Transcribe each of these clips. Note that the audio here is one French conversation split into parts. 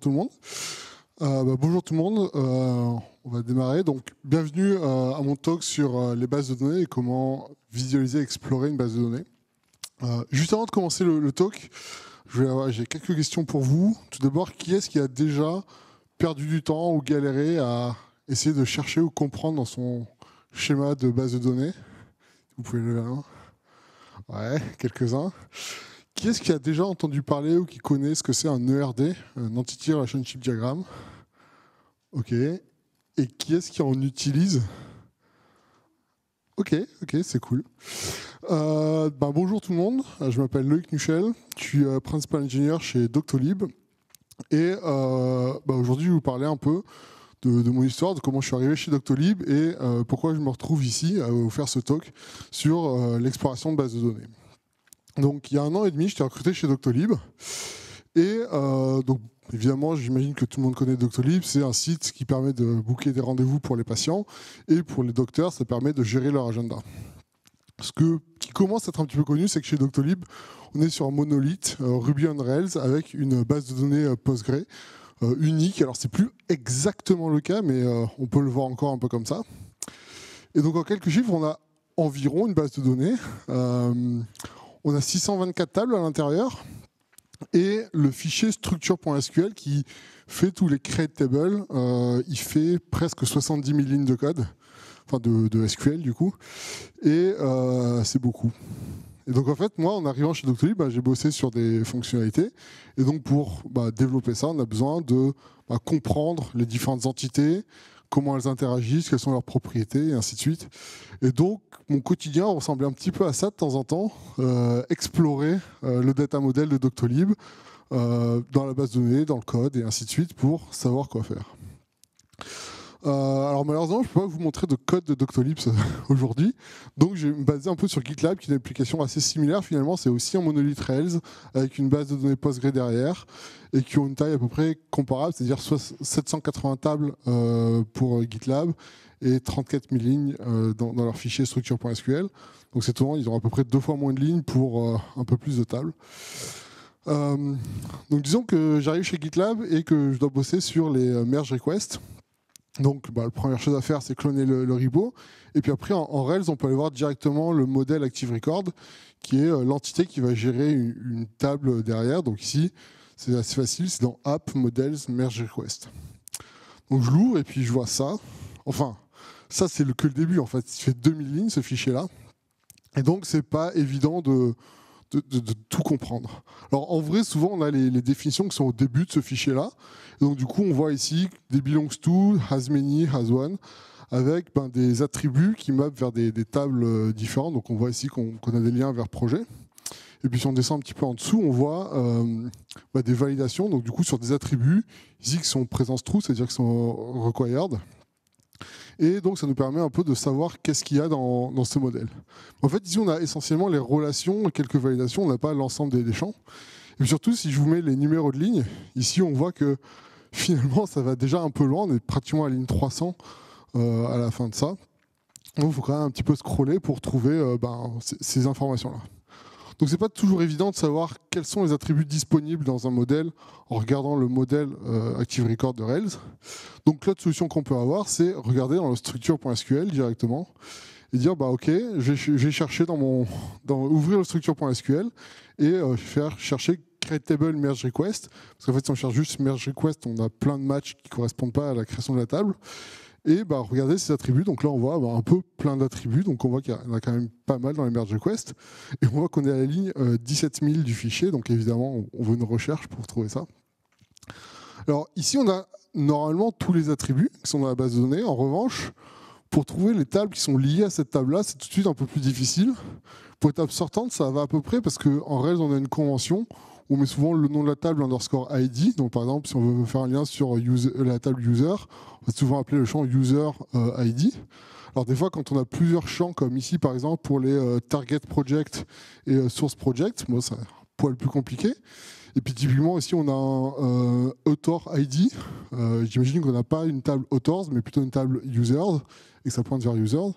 tout le monde. Bonjour tout le monde, on va démarrer. Donc, bienvenue à mon talk sur les bases de données et comment visualiser et explorer une base de données. Juste avant de commencer le talk, j'ai quelques questions pour vous. Tout d'abord, qui est-ce qui a déjà perdu du temps ou galéré à essayer de chercher ou comprendre dans son schéma de base de données? Vous pouvez lever la main. Ouais, quelques-uns. Qui est-ce qui a déjà entendu parler ou qui connaît ce que c'est un ERD, un Entity Relationship Diagram? Ok. Et qui est-ce qui en utilise? Ok, c'est cool. Bonjour tout le monde, je m'appelle Loïc Nuchel, je suis Principal Engineer chez Doctolib. Et aujourd'hui, je vais vous parler un peu de mon histoire, de comment je suis arrivé chez Doctolib et pourquoi je me retrouve ici à vous faire ce talk sur l'exploration de bases de données. Donc, il y a 1 an et demi, j'étais recruté chez Doctolib. Et donc, évidemment, j'imagine que tout le monde connaît Doctolib. C'est un site qui permet de booker des rendez-vous pour les patients. Et pour les docteurs, ça permet de gérer leur agenda. Qui commence à être un petit peu connu, c'est que chez Doctolib, on est sur un monolithe Ruby on Rails avec une base de données Postgre unique. Alors, c'est plus exactement le cas, mais on peut le voir encore un peu comme ça. Et donc, en quelques chiffres, on a environ une base de données. On a 624 tables à l'intérieur et le fichier structure.sql qui fait tous les create tables, il fait presque 70 000 lignes de code, enfin de SQL du coup, et c'est beaucoup. Et donc en fait, moi, en arrivant chez Doctolib, j'ai bossé sur des fonctionnalités, et donc pour développer ça, on a besoin de comprendre les différentes entités, comment elles interagissent, quelles sont leurs propriétés, et ainsi de suite. Et donc, mon quotidien ressemblait un petit peu à ça de temps en temps, explorer le data model de Doctolib dans la base de données, dans le code, et ainsi de suite, pour savoir quoi faire. Alors malheureusement, je ne peux pas vous montrer de code de Doctolib aujourd'hui, donc je vais me baser un peu sur GitLab, qui est une application assez similaire. Finalement, c'est aussi un monolithe Rails, avec une base de données Postgre derrière, et qui ont une taille à peu près comparable, c'est-à-dire 780 tables pour GitLab, et 34 000 lignes dans leur fichier structure.sql. Donc c'est étonnant, ils ont à peu près 2 fois moins de lignes pour un peu plus de tables. Donc disons que j'arrive chez GitLab et que je dois bosser sur les merge requests. Donc la première chose à faire, c'est cloner le repo. Et puis après, en Rails, on peut aller voir directement le modèle Active Record, qui est l'entité qui va gérer une table derrière. Donc ici, c'est assez facile, c'est dans App, Models, Merge Request. Donc je l'ouvre et puis je vois ça. Enfin, ça c'est que le début en fait. Il fait 2000 lignes ce fichier-là. Et donc c'est pas évident de tout comprendre. Alors en vrai, souvent on a les définitions qui sont au début de ce fichier-là. Et donc du coup, on voit ici des belongs to, has many, has one, avec des attributs qui mappent vers des tables différentes. Donc on voit ici qu'on a des liens vers projet. Et puis si on descend un petit peu en dessous, on voit des validations. Donc du coup, sur des attributs ici qui sont présence true, c'est-à-dire qui sont required. Et donc, ça nous permet un peu de savoir qu'est-ce qu'il y a dans ce modèle. En fait, ici, on a essentiellement les relations, quelques validations, on n'a pas l'ensemble des champs. Et puis surtout, si je vous mets les numéros de ligne, ici, on voit que finalement, ça va déjà un peu loin. On est pratiquement à la ligne 300 à la fin de ça. Donc, il faut quand même un petit peu scroller pour trouver ces informations-là. Donc, c'est pas toujours évident de savoir quels sont les attributs disponibles dans un modèle en regardant le modèle Active Record de Rails. Donc, l'autre solution qu'on peut avoir, c'est regarder dans le structure.sql directement et dire OK, je vais chercher ouvrir le structure.sql et faire chercher create table merge request. Parce qu'en fait, si on cherche juste merge request, on a plein de matchs qui ne correspondent pas à la création de la table. Et regardez ces attributs. Donc là, on voit un peu plein d'attributs. Donc on voit qu'il y en a quand même pas mal dans les merge requests. Et on voit qu'on est à la ligne 17 000 du fichier. Donc évidemment, on veut une recherche pour trouver ça. Alors ici, on a normalement tous les attributs qui sont dans la base de données. En revanche, pour trouver les tables qui sont liées à cette table-là, c'est tout de suite un peu plus difficile. Pour les tables sortantes, ça va à peu près parce qu'en Rails, on a une convention. On met souvent le nom de la table underscore ID. Donc par exemple, si on veut faire un lien sur la table user, on va souvent appeler le champ user ID. Alors des fois, quand on a plusieurs champs, comme ici par exemple pour les target project et source project, c'est un poil plus compliqué. Et puis typiquement ici, on a un author ID. J'imagine qu'on n'a pas une table authors, mais plutôt une table users, et que ça pointe vers users. Donc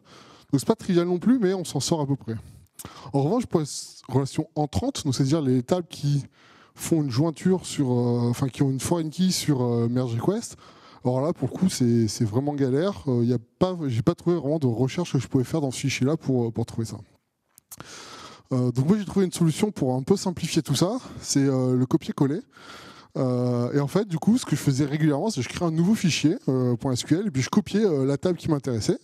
c'est pas trivial non plus, mais on s'en sort à peu près. En revanche, pour les relations entrantes, donc c'est-à-dire les tables qui font une jointure qui ont une foreign key sur merge request. Alors là, pour le coup, c'est vraiment galère. J'ai pas trouvé vraiment de recherche que je pouvais faire dans ce fichier-là pour trouver ça. Donc moi, j'ai trouvé une solution pour un peu simplifier tout ça. C'est le copier-coller. Et en fait, du coup, ce que je faisais régulièrement, c'est que je créais un nouveau fichier .sql et puis je copiais la table qui m'intéressait.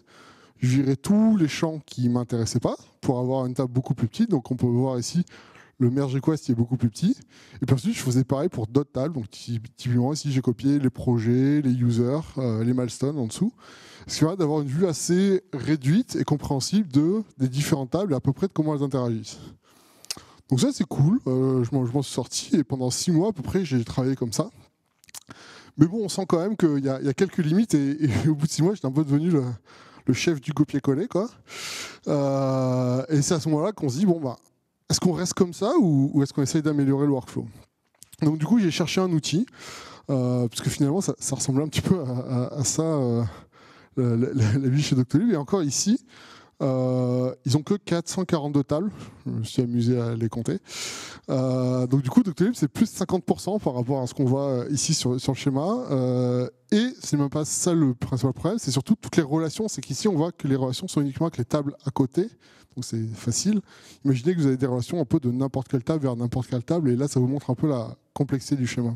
Je virais tous les champs qui ne m'intéressaient pas pour avoir une table beaucoup plus petite. Donc on peut voir ici le merge request qui est beaucoup plus petit. Et puis ensuite, je faisais pareil pour d'autres tables. Donc typiquement, ici, j'ai copié les projets, les users, les milestones en dessous. Ce qui permet d'avoir une vue assez réduite et compréhensible des différentes tables et à peu près de comment elles interagissent. Donc ça, c'est cool. Je m'en suis sorti et pendant 6 mois à peu près, j'ai travaillé comme ça. Mais bon, on sent quand même qu'il y a quelques limites et au bout de 6 mois, j'étais un peu devenu le chef du copier-coller, quoi. Et c'est à ce moment-là qu'on se dit, bon, bah, est-ce qu'on reste comme ça ou est-ce qu'on essaye d'améliorer le workflow? Donc du coup, j'ai cherché un outil, parce que finalement, ça ressemblait un petit peu à ça, la vie chez Doctolib. Et encore ici, ils n'ont que 442 tables. Je me suis amusé à les compter. Donc du coup, Doctolib, c'est plus de 50% par rapport à ce qu'on voit ici sur le schéma. Et c'est même pas ça le principal problème, c'est surtout toutes les relations. C'est qu'ici, on voit que les relations sont uniquement avec les tables à côté. Donc c'est facile. Imaginez que vous avez des relations un peu de n'importe quelle table vers n'importe quelle table. Et là, ça vous montre un peu la complexité du schéma.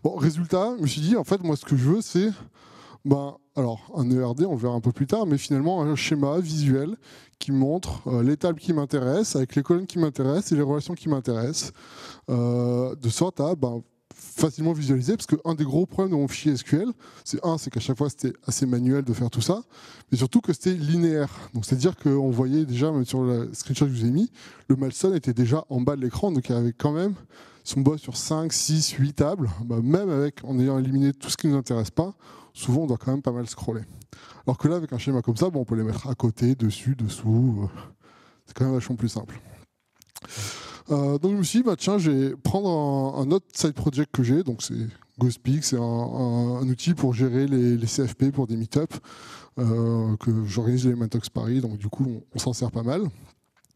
Bon, résultat, je me suis dit, en fait, moi, ce que je veux, c'est... alors, un ERD, on verra un peu plus tard, mais finalement un schéma visuel qui montre les tables qui m'intéressent, avec les colonnes qui m'intéressent et les relations qui m'intéressent, de sorte à facilement visualiser, parce qu'un des gros problèmes de mon fichier SQL, c'est qu'à chaque fois c'était assez manuel de faire tout ça, mais surtout que c'était linéaire. Donc c'est-à-dire qu'on voyait déjà, même sur le screenshot que je vous ai mis, le milestone était déjà en bas de l'écran, donc il y avait quand même, si on bosse sur 5, 6, 8 tables, même en ayant éliminé tout ce qui ne nous intéresse pas, souvent on doit quand même pas mal scroller. Alors que là, avec un schéma comme ça, on peut les mettre à côté, dessus, dessous. C'est quand même vachement plus simple. Donc je me suis dit, tiens, je vais prendre un autre side project que j'ai. Donc c'est Ghostpeak, c'est un outil pour gérer les CFP pour des meet-up, que j'organise les Mantox Paris. Donc du coup, on s'en sert pas mal.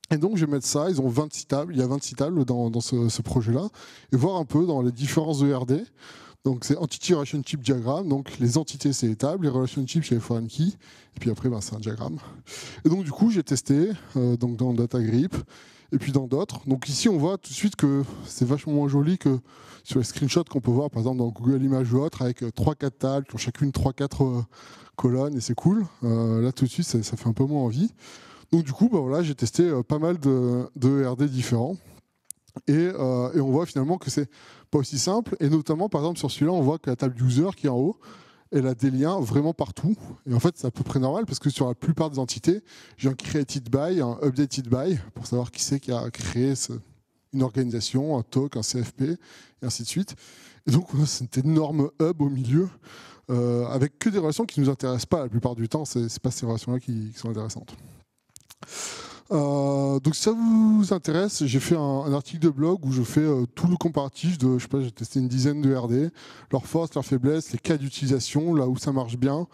Et donc je vais mettre ça, ils ont 26 tables, il y a 26 tables dans ce projet-là, et voir un peu dans les différents ERD. Donc c'est Entity Relationship Diagram, donc les entités c'est les tables, les relationships c'est les foreign keys, et puis après c'est un diagramme. Et donc du coup j'ai testé donc dans DataGrip, et puis dans d'autres. Donc ici on voit tout de suite que c'est vachement moins joli que sur les screenshots qu'on peut voir par exemple dans Google Images ou autre, avec 3-4 tables qui ont chacune 3-4 colonnes, et c'est cool. Là tout de suite ça fait un peu moins envie. Donc du coup voilà, j'ai testé pas mal de ERD différents. Et on voit finalement que c'est pas aussi simple. Et notamment, par exemple, sur celui-là, on voit que la table user qui est en haut, elle a des liens vraiment partout. Et en fait, c'est à peu près normal parce que sur la plupart des entités, j'ai un created by, un updated by, pour savoir qui c'est qui a créé une organisation, un talk, un CFP, et ainsi de suite. Et donc, on a cet énorme hub au milieu, avec que des relations qui ne nous intéressent pas la plupart du temps. C'est pas ces relations-là qui sont intéressantes. Donc si ça vous intéresse, j'ai fait un article de blog où je fais tout le comparatif de, je sais pas, j'ai testé une dizaine de RD, leurs forces, leurs faiblesses, les cas d'utilisation, là où ça marche bien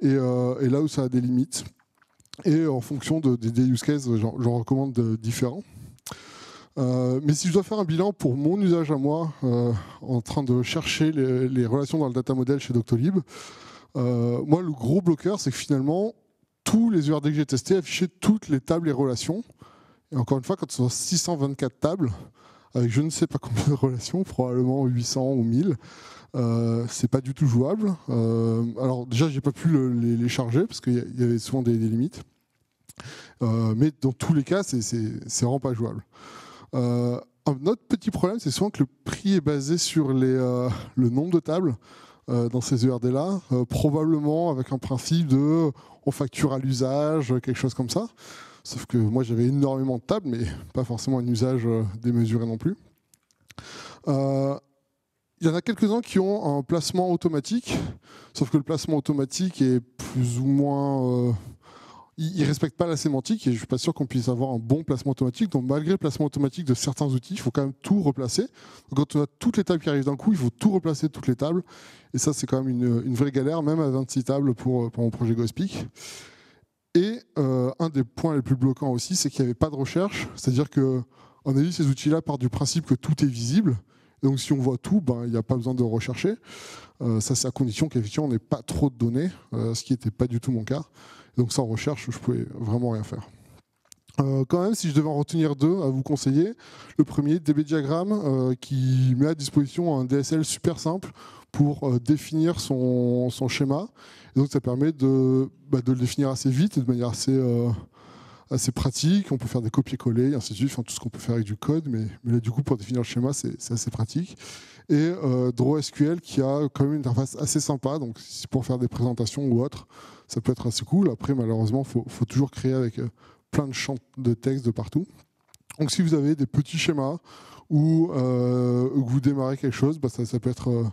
et là où ça a des limites. Et en fonction des use cases, j'en recommande différents. Mais si je dois faire un bilan pour mon usage à moi, en train de chercher les relations dans le data model chez Doctolib, moi le gros bloqueur c'est que finalement tous les URD que j'ai testés affichaient toutes les tables et relations. Et encore une fois, quand on a 624 tables, avec je ne sais pas combien de relations, probablement 800 ou 1000, c'est pas du tout jouable. Alors déjà, j'ai pas pu les charger parce qu'il y avait souvent des limites. Mais dans tous les cas, c'est vraiment pas jouable. Un autre petit problème, c'est souvent que le prix est basé sur le nombre de tables dans ces ERD-là, probablement avec un principe de on facture à l'usage, quelque chose comme ça. Sauf que moi j'avais énormément de tables, mais pas forcément un usage démesuré non plus. Il y en a quelques-uns qui ont un placement automatique, sauf que le placement automatique est plus ou moins... il ne respecte pas la sémantique et je ne suis pas sûr qu'on puisse avoir un bon placement automatique. Donc malgré le placement automatique de certains outils, il faut quand même tout replacer. Donc, quand on a toutes les tables qui arrivent d'un coup, il faut tout replacer toutes les tables. Et ça, c'est quand même une vraie galère, même à 26 tables pour mon projet Ghostpeak. Et un des points les plus bloquants aussi, c'est qu'il n'y avait pas de recherche. C'est-à-dire que En avis, ces outils-là partent du principe que tout est visible. Donc si on voit tout, il n'y a pas besoin de rechercher. Ça, c'est à condition qu'effectivement on n'ait pas trop de données, ce qui n'était pas du tout mon cas. Donc sans recherche, je ne pouvais vraiment rien faire. Quand même, si je devais en retenir deux à vous conseiller, le premier, DB Diagram, qui met à disposition un DSL super simple pour définir son schéma. Et donc ça permet de le définir assez vite et de manière assez pratique. On peut faire des copier-coller, ainsi de suite, enfin, tout ce qu'on peut faire avec du code, mais là, du coup, pour définir le schéma, c'est assez pratique. Et DrawSQL qui a quand même une interface assez sympa, donc pour faire des présentations ou autre, ça peut être assez cool. Après, malheureusement, faut toujours créer avec plein de champs de texte de partout. Donc si vous avez des petits schémas ou vous démarrez quelque chose, ça peut être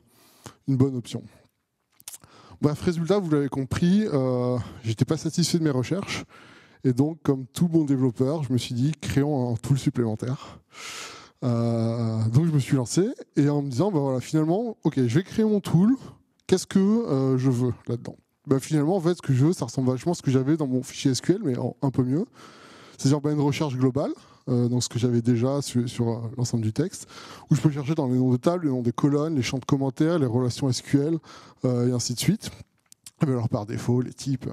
une bonne option. Bref, résultat, vous l'avez compris, j'étais pas satisfait de mes recherches. Et donc, comme tout bon développeur, je me suis dit, créons un tool supplémentaire. Donc, je me suis lancé et en me disant, voilà, finalement, ok, je vais créer mon tool. Qu'est-ce que je veux là-dedans ? Finalement, en fait, ce que je veux, ça ressemble vachement à ce que j'avais dans mon fichier SQL, mais un peu mieux. C'est-à-dire une recherche globale, donc ce que j'avais déjà sur l'ensemble du texte, où je peux chercher dans les noms de tables, les noms des colonnes, les champs de commentaires, les relations SQL, et ainsi de suite. Et alors, par défaut, les types.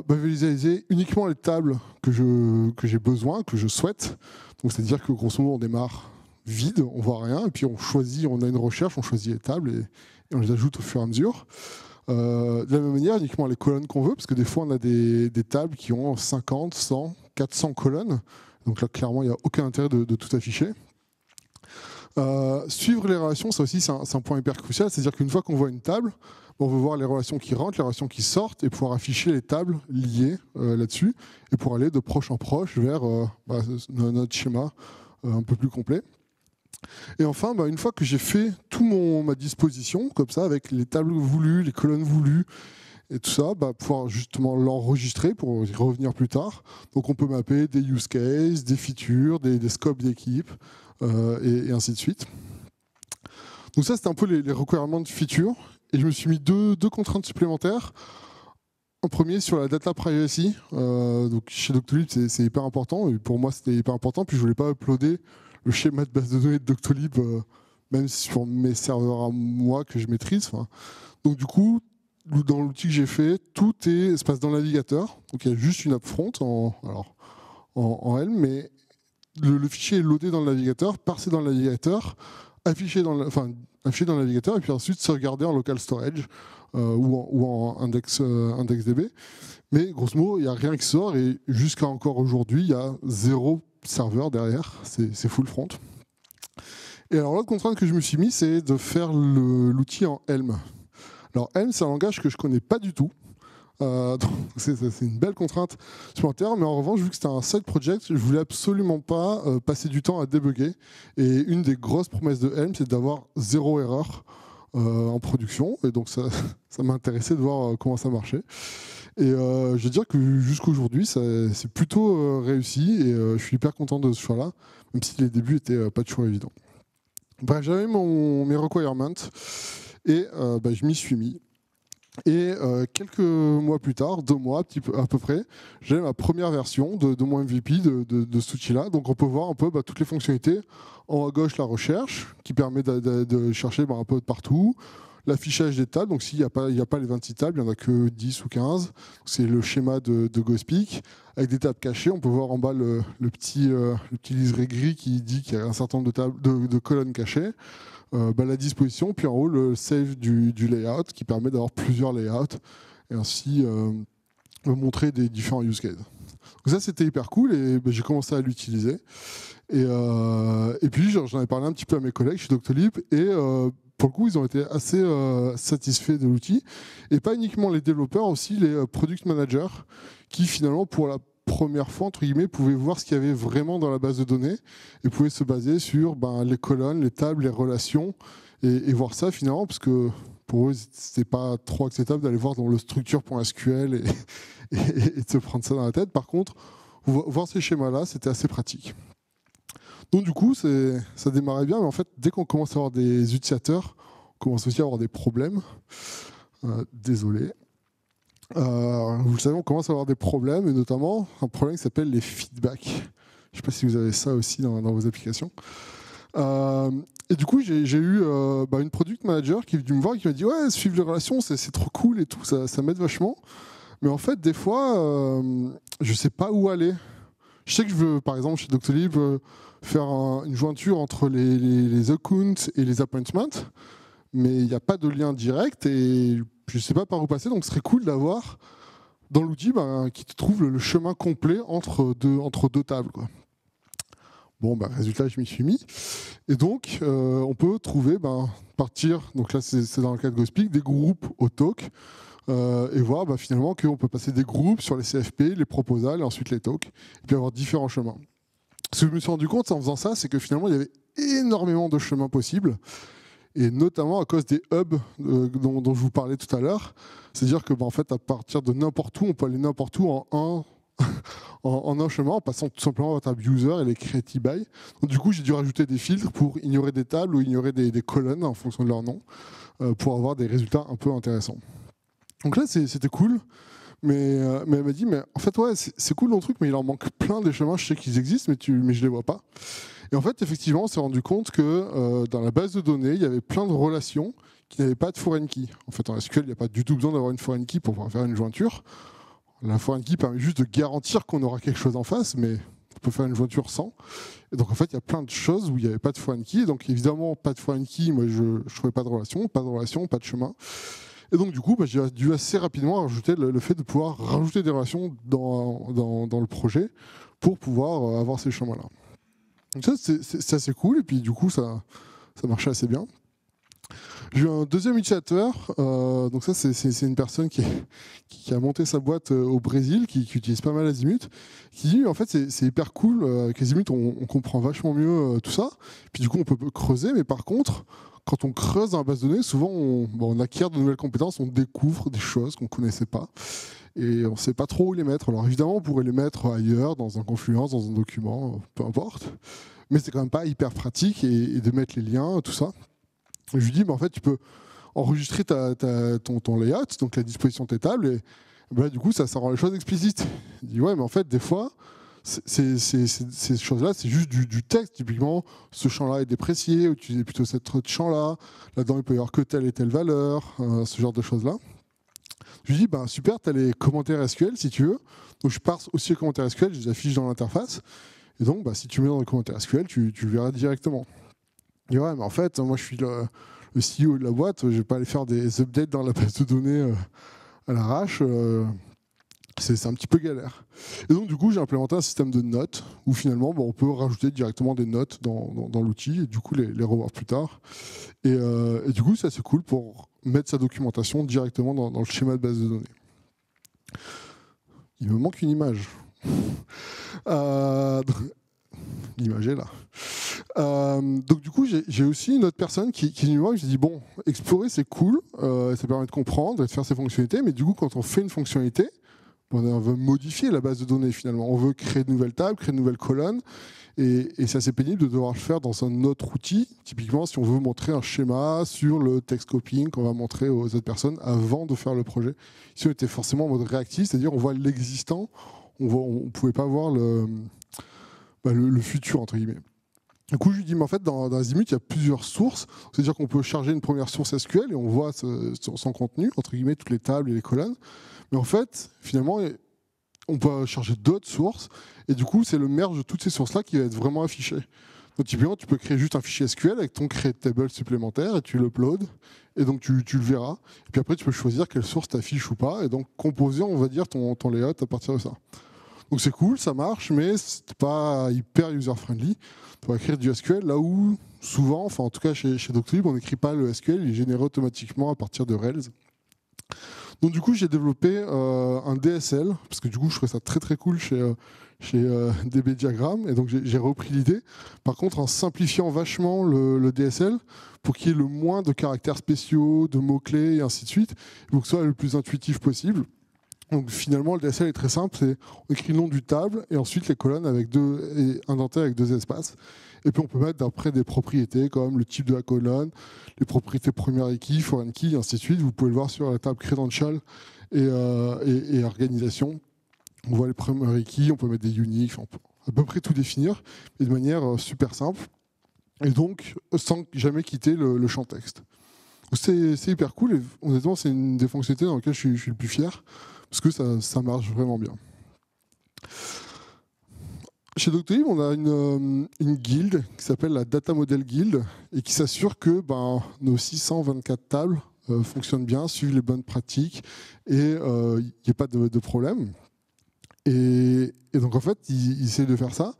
Visualiser uniquement les tables que j'ai besoin, que je souhaite. Donc c'est-à-dire que grosso modo on démarre vide, on voit rien, et puis on a une recherche, on choisit les tables et on les ajoute au fur et à mesure. De la même manière, uniquement les colonnes qu'on veut, parce que des fois on a des tables qui ont 50, 100, 400 colonnes. Donc là clairement il n'y a aucun intérêt de tout afficher. Suivre les relations, ça aussi c'est un point hyper crucial, c'est-à-dire qu'une fois qu'on voit une table, on veut voir les relations qui rentrent, les relations qui sortent et pouvoir afficher les tables liées là-dessus et pour aller de proche en proche vers notre schéma un peu plus complet. Et enfin, une fois que j'ai fait tout ma disposition, comme ça, avec les tables voulues, les colonnes voulues et tout ça, pouvoir justement l'enregistrer pour y revenir plus tard. Donc on peut mapper des use cases, des features, des scopes d'équipe et ainsi de suite. Donc ça, c'était un peu les requirements de features. Et je me suis mis deux contraintes supplémentaires. En premier, sur la data privacy. Donc chez Doctolib, c'est hyper important. Et pour moi, c'était hyper important. Puis je voulais pas uploader le schéma de base de données de Doctolib, même sur mes serveurs à moi que je maîtrise. Donc du coup, dans l'outil que j'ai fait, tout se passe dans le navigateur. Donc il y a juste une app front en Helm, mais le fichier est loadé dans le navigateur, parsé dans le navigateur, affiché dans le navigateur et puis ensuite sauvegarder en local storage ou en IndexDB. Mais grosso modo, il n'y a rien qui sort et jusqu'à encore aujourd'hui, il y a 0 serveur derrière. C'est full front. Et alors l'autre contrainte que je me suis mis, c'est de faire l'outil en Helm. Alors Helm, c'est un langage que je ne connais pas du tout. Donc c'est une belle contrainte supplémentaire, mais en revanche, vu que c'était un side project, je voulais absolument pas passer du temps à débugger. Et une des grosses promesses de Helm, c'est d'avoir 0 erreur en production. Et donc ça m'a intéressé de voir comment ça marchait. Et je veux dire que jusqu'aujourd'hui, c'est plutôt réussi. Et je suis hyper content de ce choix-là, même si les débuts n'étaient pas toujours évidents. Bref, j'avais mes requirements et je m'y suis mis. Et quelques mois plus tard, 2 mois à peu près, j'ai ma première version de mon MVP de cet outil-là. Donc on peut voir un peu toutes les fonctionnalités. En haut à gauche, la recherche, qui permet de chercher un peu de partout. L'affichage des tables, donc s'il n'y a pas les 26 tables, il n'y en a que 10 ou 15. C'est le schéma de GoSpeak. Avec des tables cachées, on peut voir en bas le petit liseré gris qui dit qu'il y a un certain nombre de colonnes cachées. La disposition, puis en haut le save du layout qui permet d'avoir plusieurs layouts et ainsi montrer des différents use cases. Donc ça c'était hyper cool et j'ai commencé à l'utiliser et puis j'en ai parlé un petit peu à mes collègues chez Doctolib et pour le coup ils ont été assez satisfaits de l'outil et pas uniquement les développeurs, aussi les product managers qui finalement pour la première fois, entre guillemets, pouvaient voir ce qu'il y avait vraiment dans la base de données et pouvaient se baser sur les colonnes, les tables, les relations et voir ça finalement, parce que pour eux, c'était pas trop acceptable d'aller voir dans le structure.sql et de se prendre ça dans la tête. Par contre, voir ces schémas-là, c'était assez pratique. Donc du coup, ça démarrait bien, mais en fait, dès qu'on commence à avoir des utilisateurs, on commence aussi à avoir des problèmes. Désolé. Vous le savez, on commence à avoir des problèmes, et notamment un problème qui s'appelle les feedbacks. Je ne sais pas si vous avez ça aussi dans vos applications. Et du coup, j'ai eu une product manager qui est venue me voir et qui m'a dit ouais, suivre les relations, c'est trop cool et tout, ça m'aide vachement. Mais en fait, des fois, je ne sais pas où aller. Je sais que je veux, par exemple, chez Doctolib, faire une jointure entre les accounts et les appointments, mais il n'y a pas de lien direct et je ne sais pas par où passer. Donc, ce serait cool d'avoir dans l'outil qui te trouve le chemin complet entre deux tables, quoi. Bon, résultat, je m'y suis mis. Et donc, on peut trouver, partir, donc là, c'est dans le cas de Ghostepeak, des groupes au talk, et voir finalement qu'on peut passer des groupes sur les CFP, les proposals, et ensuite les talks, et puis avoir différents chemins. Ce que je me suis rendu compte en faisant ça, c'est que finalement, il y avait énormément de chemins possibles, et notamment à cause des hubs dont je vous parlais tout à l'heure. C'est-à-dire que, en fait, à partir de n'importe où, on peut aller n'importe où en un chemin, en passant tout simplement à table user et les creative by. Donc, du coup, j'ai dû rajouter des filtres pour ignorer des tables ou ignorer des colonnes en fonction de leur nom, pour avoir des résultats un peu intéressants. Donc là, c'était cool, mais elle m'a dit, mais en fait, ouais, c'est cool ton truc, mais il en manque plein des chemins, je sais qu'ils existent, mais je les vois pas. Et en fait, effectivement, on s'est rendu compte que dans la base de données, il y avait plein de relations qui n'avaient pas de foreign key. En fait, en SQL, il n'y a pas du tout besoin d'avoir une foreign key pour pouvoir faire une jointure. La foreign key permet juste de garantir qu'on aura quelque chose en face, mais on peut faire une jointure sans. Et donc en fait, il y a plein de choses où il n'y avait pas de foreign key. Donc évidemment, pas de foreign key, moi je ne trouvais pas de relation, pas de chemin. Et donc du coup, j'ai dû assez rapidement rajouter le fait de pouvoir rajouter des relations dans le projet pour pouvoir avoir ces chemins-là. Donc ça, c'est assez cool. Et puis du coup, ça marchait assez bien. J'ai eu un deuxième utilisateur, donc ça c'est une personne qui a monté sa boîte au Brésil, qui utilise pas mal Azimut, qui dit en fait c'est hyper cool, avec Azimut on comprend vachement mieux tout ça, puis du coup on peut creuser, mais par contre quand on creuse dans la base de données, souvent on acquiert de nouvelles compétences, on découvre des choses qu'on ne connaissait pas, et on ne sait pas trop où les mettre. Alors évidemment on pourrait les mettre ailleurs, dans un Confluence, dans un document, peu importe, mais c'est quand même pas hyper pratique et de mettre les liens, tout ça. Je lui dis, en fait, tu peux enregistrer ton layout, donc la disposition de tes tables, et du coup, ça rend les choses explicites. Il dit, ouais, mais en fait, des fois, ces choses-là, c'est juste du texte. Typiquement, ce champ-là est déprécié, utilisez plutôt ce champ-là. Là-dedans, il peut y avoir que telle et telle valeur, ce genre de choses-là. Je lui dis, super, tu as les commentaires SQL, si tu veux. Donc, je parse aussi les commentaires SQL, je les affiche dans l'interface. Et donc, si tu mets dans les commentaires SQL, tu le verras directement. Et ouais, mais en fait, moi je suis le CEO de la boîte, je ne vais pas aller faire des updates dans la base de données à l'arrache. C'est un petit peu galère. Et donc du coup, j'ai implémenté un système de notes où finalement, on peut rajouter directement des notes dans l'outil et du coup les revoir plus tard. Et du coup, ça c'est cool pour mettre sa documentation directement dans le schéma de base de données. Il me manque une image. L'image est là. Donc du coup, j'ai aussi une autre personne qui est venue me voir et je dis bon, explorer c'est cool, ça permet de comprendre et de faire ses fonctionnalités, mais du coup, quand on fait une fonctionnalité, on veut modifier la base de données finalement. On veut créer de nouvelles tables, créer de nouvelles colonnes, et c'est assez pénible de devoir le faire dans un autre outil. Typiquement, si on veut montrer un schéma sur le text copying qu'on va montrer aux autres personnes avant de faire le projet. Ici, on était forcément en mode réactif, c'est-à-dire on voit l'existant, on ne pouvait pas voir le futur, entre guillemets. Du coup, je lui dis, mais en fait, dans Azimut, il y a plusieurs sources. C'est-à-dire qu'on peut charger une première source SQL et on voit son contenu, entre guillemets, toutes les tables et les colonnes. Mais en fait, finalement, on peut charger d'autres sources. Et du coup, c'est le merge de toutes ces sources-là qui va être vraiment affiché. Donc, typiquement, tu peux créer juste un fichier SQL avec ton create table supplémentaire et tu l'uploads. Et donc, tu le verras. Et puis après, tu peux choisir quelle source t'affiche ou pas. Et donc, composer, on va dire, ton layout à partir de ça. Donc c'est cool, ça marche, mais c'est pas hyper user-friendly pour écrire du SQL, là où souvent, enfin en tout cas chez Doctolib, on n'écrit pas le SQL, il est généré automatiquement à partir de Rails. Donc du coup, j'ai développé un DSL, parce que du coup, je trouvais ça très très cool chez DB Diagram, et donc j'ai repris l'idée. Par contre, en simplifiant vachement le DSL, pour qu'il y ait le moins de caractères spéciaux, de mots-clés, et ainsi de suite, pour que ce soit le plus intuitif possible. Donc finalement, le DSL est très simple, on écrit le nom du table et ensuite les colonnes indentées avec 2 espaces. Et puis on peut mettre après des propriétés comme le type de la colonne, les propriétés primary key, foreign key, et ainsi de suite. Vous pouvez le voir sur la table credential et organisation. On voit les primary keys, on peut mettre des uniques, à peu près tout définir, mais de manière super simple, et donc sans jamais quitter le champ texte. C'est hyper cool, et honnêtement, c'est une des fonctionnalités dans lesquelles je suis le plus fier, parce que ça marche vraiment bien. Chez Doctolib, on a une guilde qui s'appelle la Data Model Guild et qui s'assure que nos 624 tables fonctionnent bien, suivent les bonnes pratiques et il n'y ait pas de problème. Et donc en fait, ils essaient de faire ça.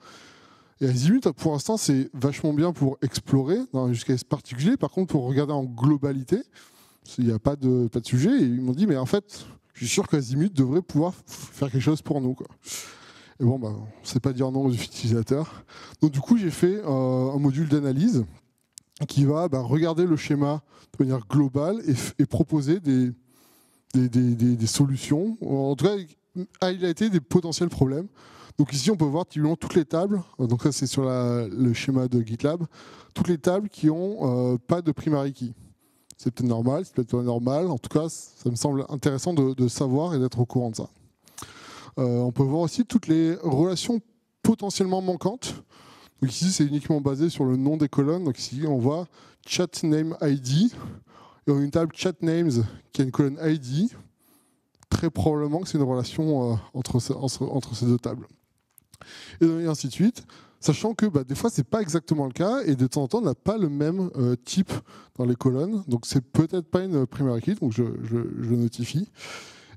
Et Azimut, pour l'instant, c'est vachement bien pour explorer dans un use case particulier. Par contre, pour regarder en globalité, il n'y a pas de sujet. Et ils m'ont dit, mais en fait, je suis sûr qu'Azimut devrait pouvoir faire quelque chose pour nous, quoi. Et bon, on ne sait pas dire non aux utilisateurs. Donc du coup, j'ai fait un module d'analyse qui va regarder le schéma de manière globale et proposer des solutions. En tout cas, highlighter des potentiels problèmes. Donc ici, on peut voir typiquement toutes les tables. Donc ça, c'est sur le schéma de GitLab. Toutes les tables qui n'ont pas de primary key. C'est peut-être normal, c'est peut-être pas normal. En tout cas, ça me semble intéressant de savoir et d'être au courant de ça. On peut voir aussi toutes les relations potentiellement manquantes. Donc ici, c'est uniquement basé sur le nom des colonnes. Donc ici, on voit chat name ID. Et on a une table chat names qui a une colonne ID. Très probablement que c'est une relation entre ces deux tables. Et ainsi de suite. Sachant que des fois, ce n'est pas exactement le cas. Et de temps en temps, on n'a pas le même type dans les colonnes. Donc, c'est peut-être pas une primary key. Donc, je notifie.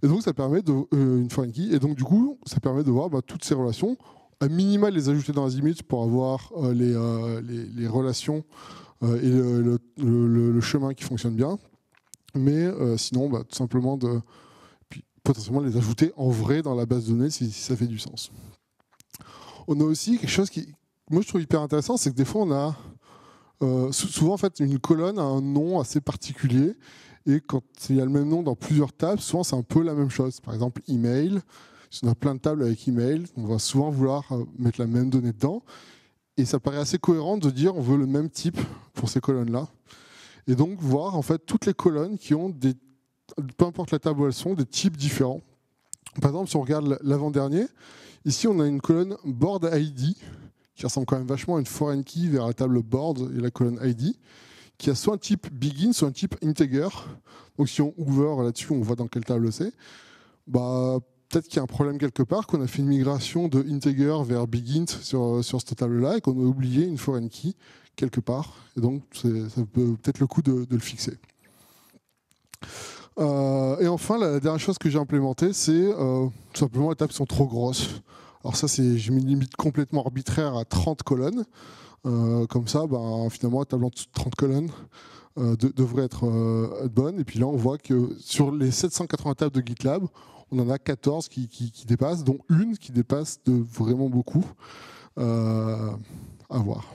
Et donc, ça permet une foreign key. Et donc, du coup, ça permet de voir toutes ces relations. À minima, les ajouter dans Azimut pour avoir les relations et le chemin qui fonctionne bien. Mais sinon, tout simplement potentiellement les ajouter en vrai dans la base de données si ça fait du sens. On a aussi quelque chose qui, moi, je trouve hyper intéressant, c'est que des fois, on a souvent en fait une colonne a un nom assez particulier. Et quand il y a le même nom dans plusieurs tables, souvent c'est un peu la même chose. Par exemple, email. Si on a plein de tables avec email, on va souvent vouloir mettre la même donnée dedans. Et ça paraît assez cohérent de dire on veut le même type pour ces colonnes-là. Et donc voir en fait toutes les colonnes qui ont peu importe la table où elles sont, des types différents. Par exemple, si on regarde l'avant-dernier, ici on a une colonne board ID qui ressemble quand même vachement à une foreign key vers la table board et la colonne ID, qui a soit un type begin, soit un type integer. Donc si on hover là-dessus, on voit dans quelle table c'est. Peut-être qu'il y a un problème quelque part, qu'on a fait une migration de integer vers begin sur cette table-là et qu'on a oublié une foreign key quelque part. Et donc ça peut peut-être le coup de le fixer. Et enfin, la dernière chose que j'ai implémentée, c'est tout simplement les tables sont trop grosses. Alors ça, j'ai mis une limite complètement arbitraire à 30 colonnes. Comme ça, finalement, la table en dessous de 30 colonnes devrait être bonne. Et puis là, on voit que sur les 780 tables de GitLab, on en a 14 qui dépassent, dont une qui dépasse de vraiment beaucoup. À voir.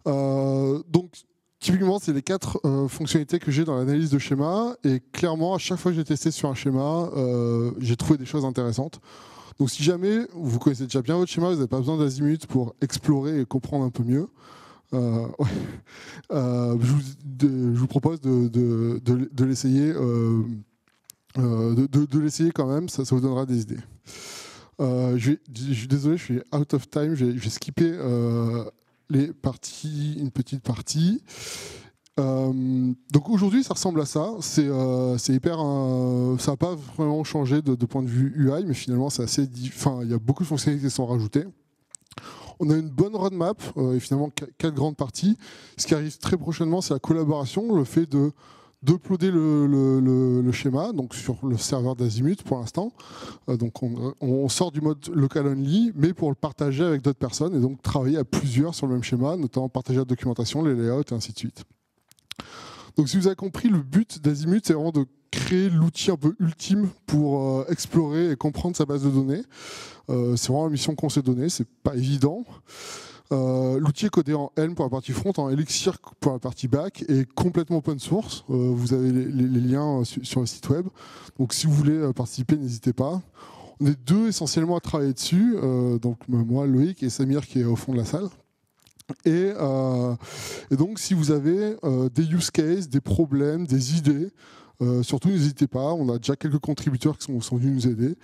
Donc, typiquement, c'est les 4 fonctionnalités que j'ai dans l'analyse de schéma. Et clairement, à chaque fois que j'ai testé sur un schéma, j'ai trouvé des choses intéressantes. Donc si jamais vous connaissez déjà bien votre schéma, vous n'avez pas besoin d'Azimut pour explorer et comprendre un peu mieux, je vous propose de l'essayer quand même, ça vous donnera des idées. Je suis désolé, je suis out of time, je vais skipper une petite partie. Donc aujourd'hui, ça ressemble à ça. C'est hyper. Ça n'a pas vraiment changé de point de vue UI, mais finalement, c'est assez. Il y a beaucoup de fonctionnalités qui sont rajoutées. On a une bonne roadmap et finalement 4 grandes parties. Ce qui arrive très prochainement, c'est la collaboration, le fait d'uploader le schéma, donc sur le serveur d'Azimut pour l'instant. Donc on sort du mode local only, mais pour le partager avec d'autres personnes et donc travailler à plusieurs sur le même schéma, notamment partager la documentation, les layouts et ainsi de suite. Donc si vous avez compris, le but d'Azimut, c'est vraiment de créer l'outil un peu ultime pour explorer et comprendre sa base de données. C'est vraiment la mission qu'on s'est donnée, c'est pas évident. L'outil est codé en Helm pour la partie front, en Elixir pour la partie back et complètement open source. Vous avez les liens sur le site web. Donc si vous voulez participer, n'hésitez pas. On est 2 essentiellement à travailler dessus. Donc moi, Loïc et Samir qui est au fond de la salle. Et donc si vous avez des use cases, des problèmes, des idées, Surtout, n'hésitez pas, on a déjà quelques contributeurs qui sont venus nous aider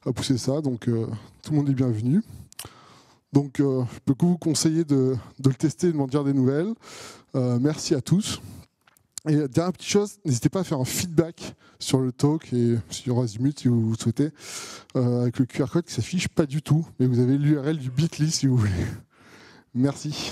à pousser ça, donc tout le monde est bienvenu. Donc, je peux que vous conseiller de le tester et de m'en dire des nouvelles. Merci à tous. Et dernière petite chose, n'hésitez pas à faire un feedback sur le talk et sur Azimut si vous souhaitez, avec le QR code qui s'affiche pas du tout, mais vous avez l'URL du Bitly si vous voulez. Merci.